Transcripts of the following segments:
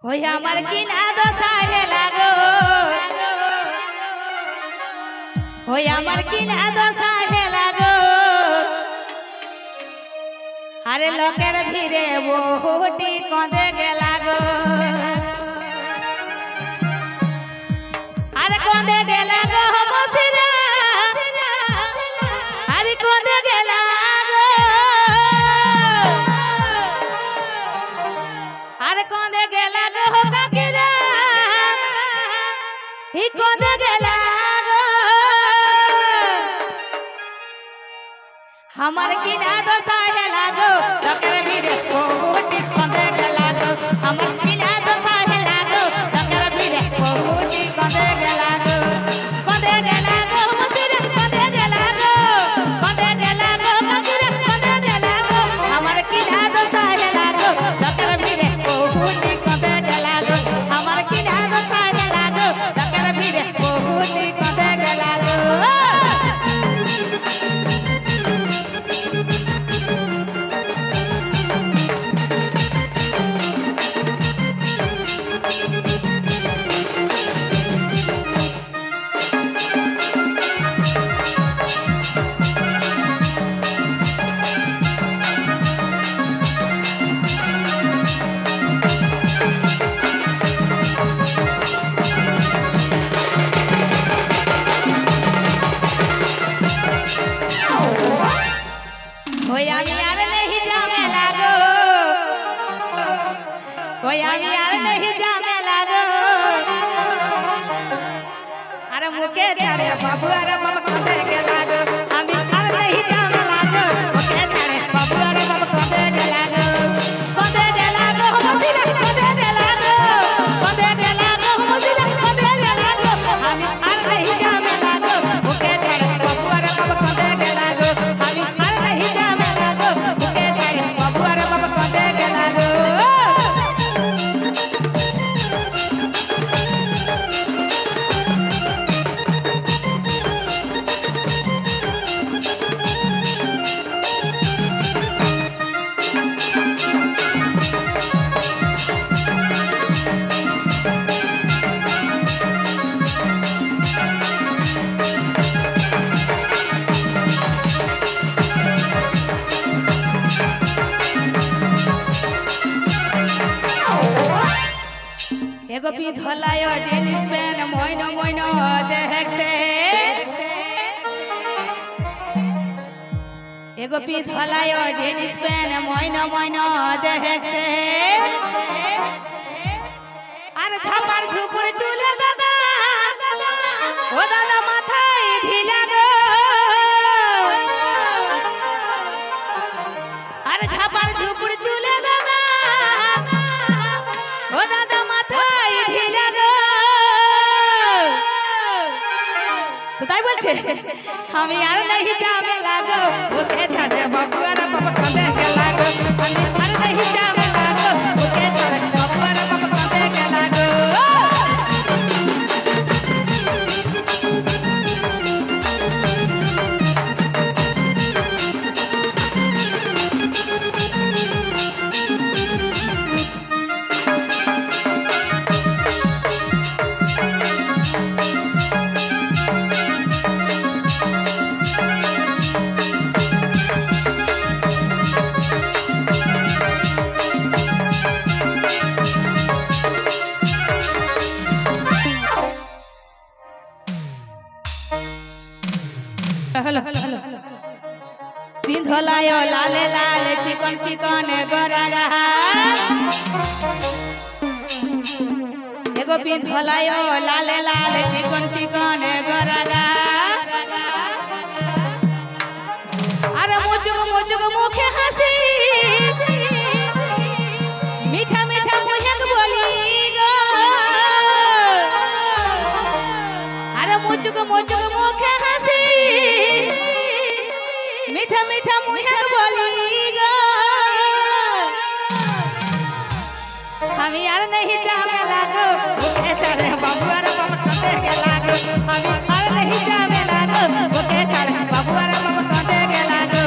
होय আমার কিনা দশাহে লাগো होय আমার কিনা দশাহে লাগো আরে লোকের ভিড়ে বহুটি কঁদে গেলা গো আরে কঁদে গেলা গো মসিরা আরে কঁদে গেলা গো আরে কঁদে গেলা গো কাকিরা হি কঁদে গেলা গো আমার কিনা দশাহে লাগো লোকের ভিড়ে বহুটি কঁদে গেলা গো আমার কিনা দশাহে লাগো লোকের ভিড়ে বহুটি কঁদে গেলা গো মসিরা কঁদে গেলা গো কাকিরা কঁদে গেলা গো আমার কিনা দশাহে লাগো লোকের ভিড়ে বহুটি কঁদে গেলা গো আমার কিনা দশাহে লাগো লোকের ভিড়ে বহুটি কঁদে গেলা গো होय আমি আর नहीं जामे लागो होय আমি আর नहीं जामे लागो अरे मुके छाड़े बाबू अरे बाबा कदे के लागो আমি আর नहीं जामे लागो मुके छाड़े बाबू अरे बाबा कदे के लागो मसिरा कदे के लागो मसिरा कदे के लागो আমি আর नहीं जामे लागो मुके छाड़े बाबू अरे बाबा कदे के लागो আমি আর नहीं जामे लागो मुके छाड़े बाबू अरे बाबा कदे के लागो एगो पिधलायो जीन्स पैंट मोइनो मोइनो देख से एगो पिधलायो जीन्स पैंट मोइनो मोइनो देख से अरे झापार झुपुर चूले दादा ओ दादा माथाय ढीला गो अरे झापार झुपुर चूले दादा ओ दादा মাথায় ঢিলা গো তো তাই বলছে আমি আর नहीं जामे लागो ওকে ছাড়ে বাবু আর বাবা কদে কে লাগো আমি আর नहीं जामे लागो ওকে ছাড়ে বাবু আর বাবা কদে কে লাগো हेलो पिंधलायो लाले लाल चिकन चिकन गोरागा एगो पिंधलायो लाले लाल चिकन चिकन गोरागा अरे मुझको मुखे हंसी मीठा मीठा मुझे बोली गो अरे मुझको मुखे हंसी मीठा मीठा मुहे बोली गो हम यार नहीं जामे लागो ओके छाड़े बाबू अरे बाबा कदे के लागो हम यार नहीं जामे लागो ओके छाड़े बाबू अरे बाबा कदे के लागो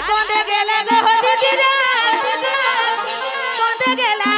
আর কোন্দে গেলা গো দিদিরা কোন্দে গেলা